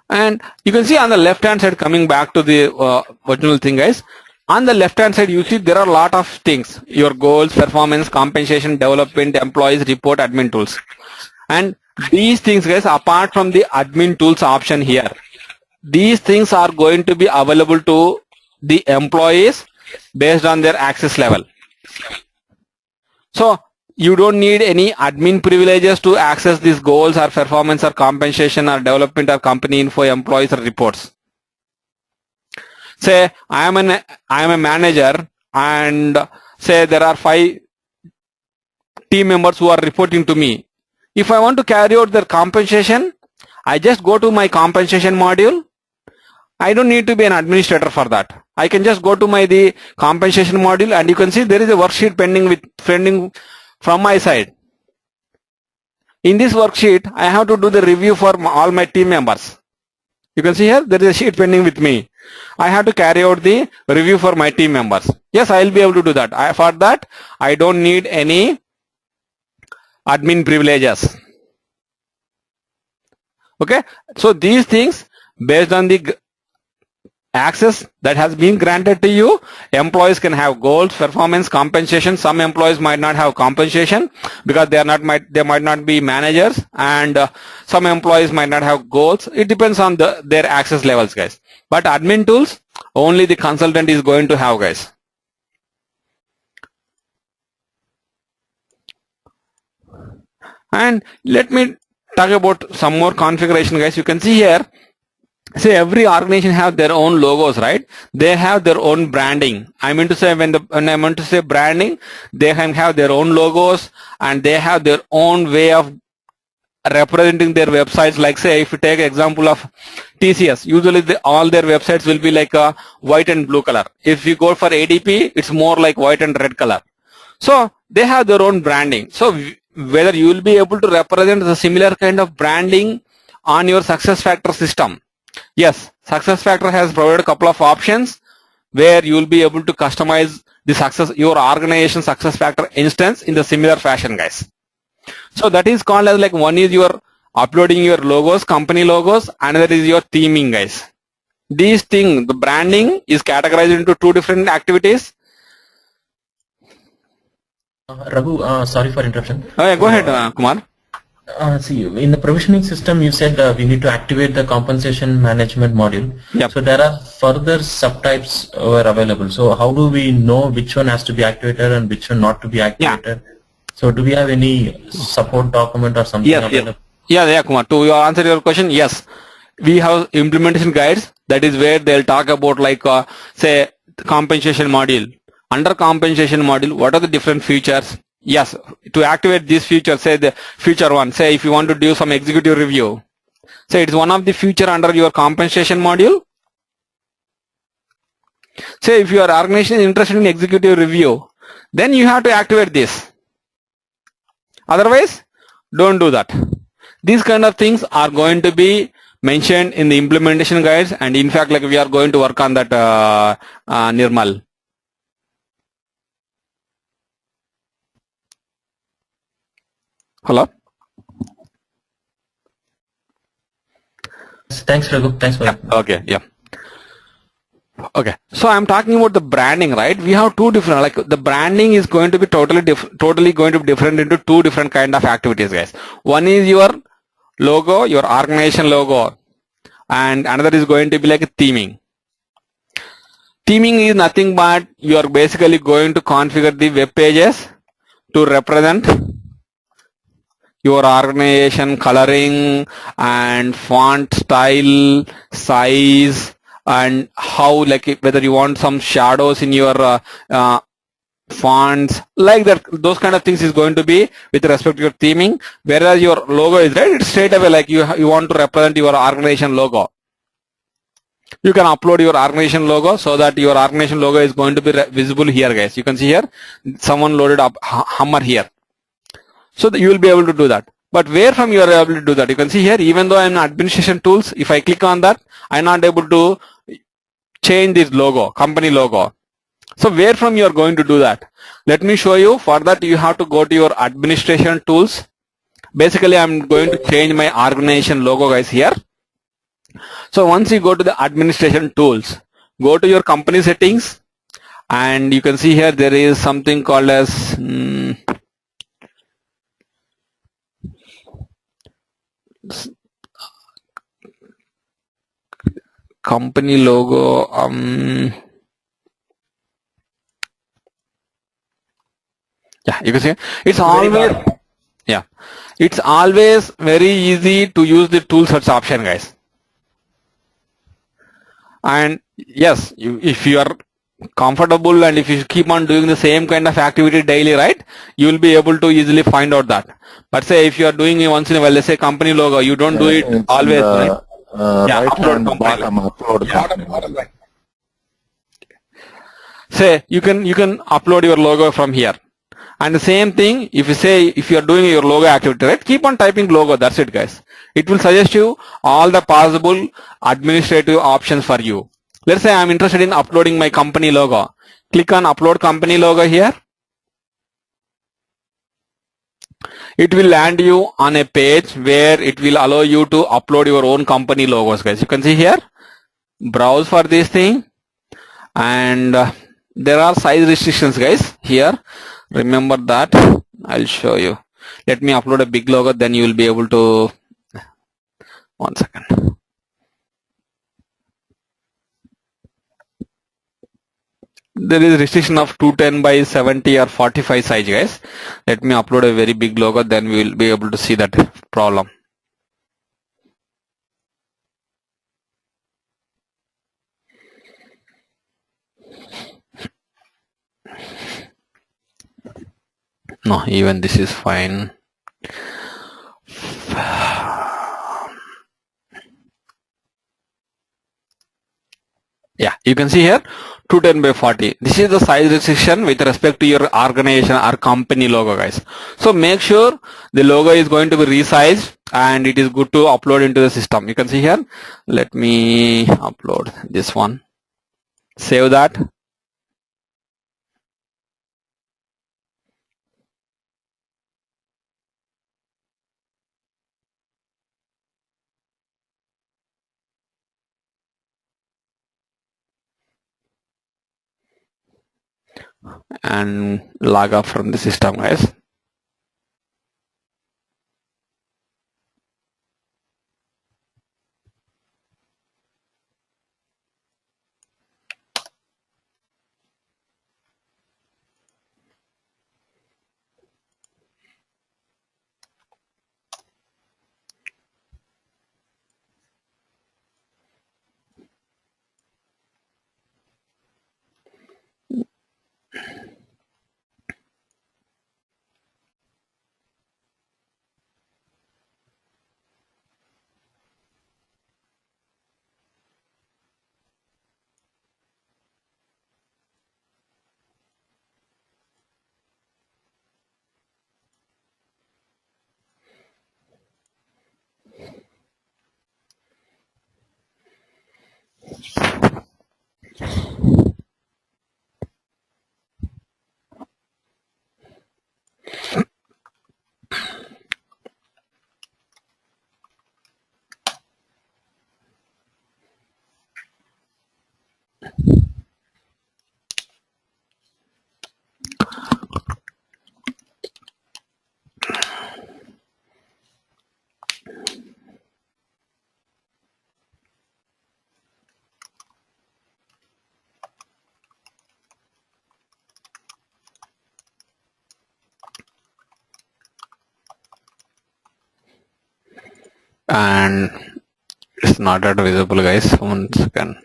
And you can see on the left hand side, coming back to the original thing, guys. On the left hand side, you see there are a lot of things: your goals, performance, compensation, development, employees, report, admin tools. And these things, guys, apart from the admin tools option here, these things are going to be available to the employees based on their access level. So you don't need any admin privileges to access these goals or performance or compensation or development or company info, employees or reports. Say I am a manager, and say there are 5 team members who are reporting to me. If I want to carry out their compensation, I just go to my compensation module. I don't need to be an administrator for that. I can just go to the compensation module, and you can see there is a worksheet pending from my side. In this worksheet, I have to do the review for all my team members. You can see here there is a sheet pending with me. I have to carry out the review for my team members. Yes, I will be able to do that. For that, I don't need any admin privileges. Okay, so these things, based on the access that has been granted to you, employees can have goals, performance, compensation. Some employees might not have compensation because they might not be managers, and some employees might not have goals. It depends on their access levels, guys. But admin tools, only the consultant is going to have, guys. And let me talk about some more configuration, guys. You can see here, say every organization have their own logos, right? They have their own branding. I mean to say, when I meant to say branding, they can have their own logos, and they have their own way of representing their websites. Like, say, if you take example of TCS, usually all their websites will be like a white and blue color. If you go for ADP, it's more like white and red color. So they have their own branding. So whether you will be able to represent the similar kind of branding on your SuccessFactors system. Yes, SuccessFactors has provided a couple of options where you will be able to customize your organization SuccessFactors instance in the similar fashion, guys. So that is called as, like, one is your uploading your logos, company logos, another is your theming, guys. These things, the branding is categorized into 2 different activities. Raghu, sorry for interruption. Oh, yeah, go ahead, Kumar. See, in the provisioning system, you said we need to activate the compensation management module. Yep. So there are further subtypes were available. So how do we know which one has to be activated and which one not to be activated? Yeah. So do we have any support document or something available? Yeah, Kumar. To answer your question, yes. We have implementation guides. That is where they'll talk about, like, say, compensation module. Under compensation module, what are the different features? Yes, to activate this feature, say the feature 1, say if you want to do some executive review, say it's one of the feature under your compensation module. Say if your organization is interested in executive review, then you have to activate this. Otherwise, don't do that. These kind of things are going to be mentioned in the implementation guides, and in fact, like, we are going to work on that, Nirmal. Hello? Thanks, Raghu. Thanks for that. Okay, yeah. Okay, so I'm talking about the branding, right? We have 2 different, like, the branding is going to be totally going to be different into 2 different kind of activities, guys. One is your logo, your organization logo, and another is going to be like a theming. Theming is nothing but you are basically going to configure the web pages to represent your organization coloring and font style, size, and how, like, whether you want some shadows in your fonts, like that. Those kind of things is going to be with respect to your theming. Whereas your logo is, right, it's straight away like you want to represent your organization logo. You can upload your organization logo so that your organization logo is going to be visible here, guys. You can see here someone loaded up Hummer here. So that you will be able to do that. But where from you are able to do that? You can see here, even though I'm in administration tools, if I click on that, I'm not able to change this logo, company logo. So where from you are going to do that? Let me show you. For that, you have to go to your administration tools. Basically, I'm going to change my organization logo, guys, here. So once you go to the administration tools, go to your company settings, and you can see here there is something called as company logo. Yeah, you can see it's always, yeah, it's always very easy to use the tool search option, guys. And yes, if you are comfortable and if you keep on doing the same kind of activity daily, right, you will be able to easily find out that. But say if you are doing it once in a while, let's say company logo, you don't do it It's in always, right? the Yeah, right upload hand company bottom, logo. upload Yeah, company. bottom right. Say you can upload your logo from here. And the same thing, if you say, if you are doing your logo activity, right, keep on typing logo. That's it, guys. It will suggest you all the possible administrative options for you. Let's say I'm interested in uploading my company logo. Click on upload company logo here. It will land you on a page where it will allow you to upload your own company logos, guys. You can see here, browse for this thing, and there are size restrictions, guys, here. Remember that. I'll show you. Let me upload a big logo, then you will be able to. 1 second. There is restriction of 210 by 70 or 45 size, guys. Let me upload a very big logo, then we will be able to see that problem. No, even this is fine. Yeah, you can see here 210 by 40. This is the size restriction with respect to your organization or company logo, guys. So make sure the logo is going to be resized and it is good to upload into the system. You can see here. Let me upload this one. Save that. And log off from the system, guys. And it's not that visible, guys. 1 second.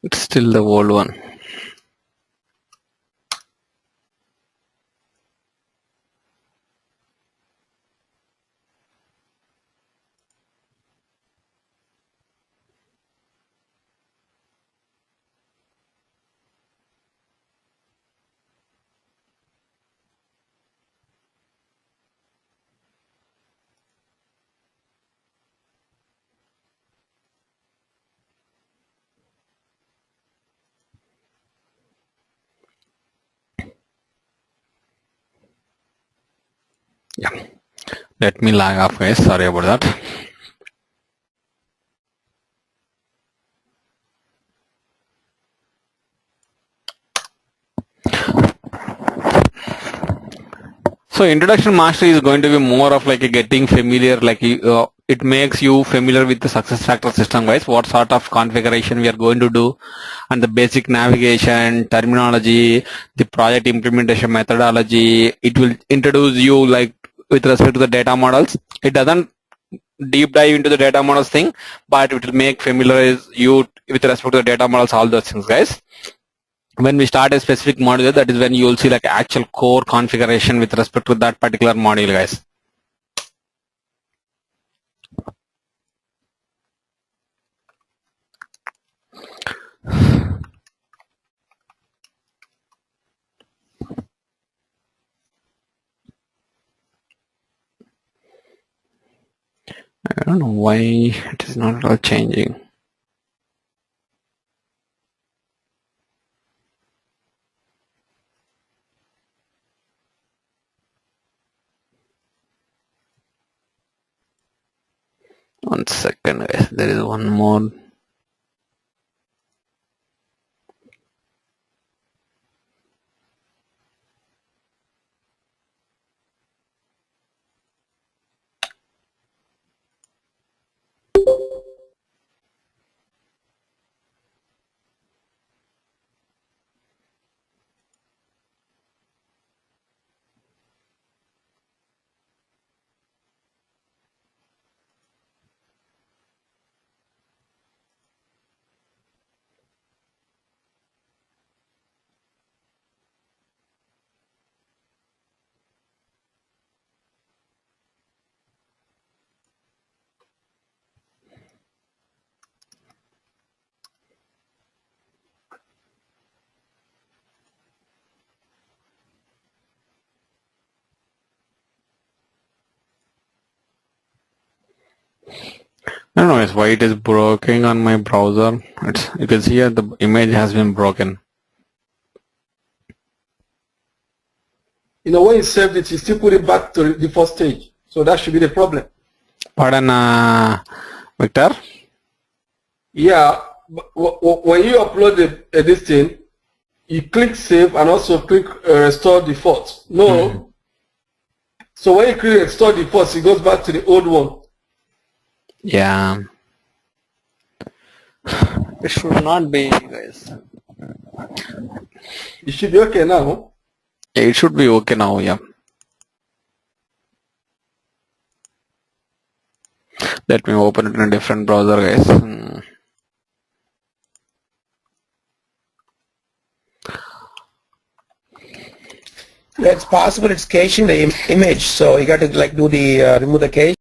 It's still the old one. Yeah. Let me lag off, guys. Sorry about that. So introduction mastery is going to be more of like a getting familiar, like it makes you familiar with the success factor system, guys. What sort of configuration we are going to do, and the basic navigation, terminology, the project implementation methodology. It will introduce you like with respect to the data models. It doesn't deep dive into the data models thing, but it will make familiarize you with respect to the data models, all those things, guys. When we start a specific module, that is when you will see like actual core configuration with respect to that particular module, guys. I don't know why it is not at all changing. One second, guys. There is one more. I don't know guys, why it is broken on my browser. You can see here the image has been broken. You know, when you saved it, you still put it back to the first stage. So that should be the problem. Pardon, Victor? Yeah, when you upload this thing, you click save and also click restore default. No. So when you click restore default, it goes back to the old one. Yeah. It should not be, guys. It should be okay now. It should be okay now, yeah. Let me open it in a different browser, guys. It's possible it's caching the image, so you got to like do the remove the cache.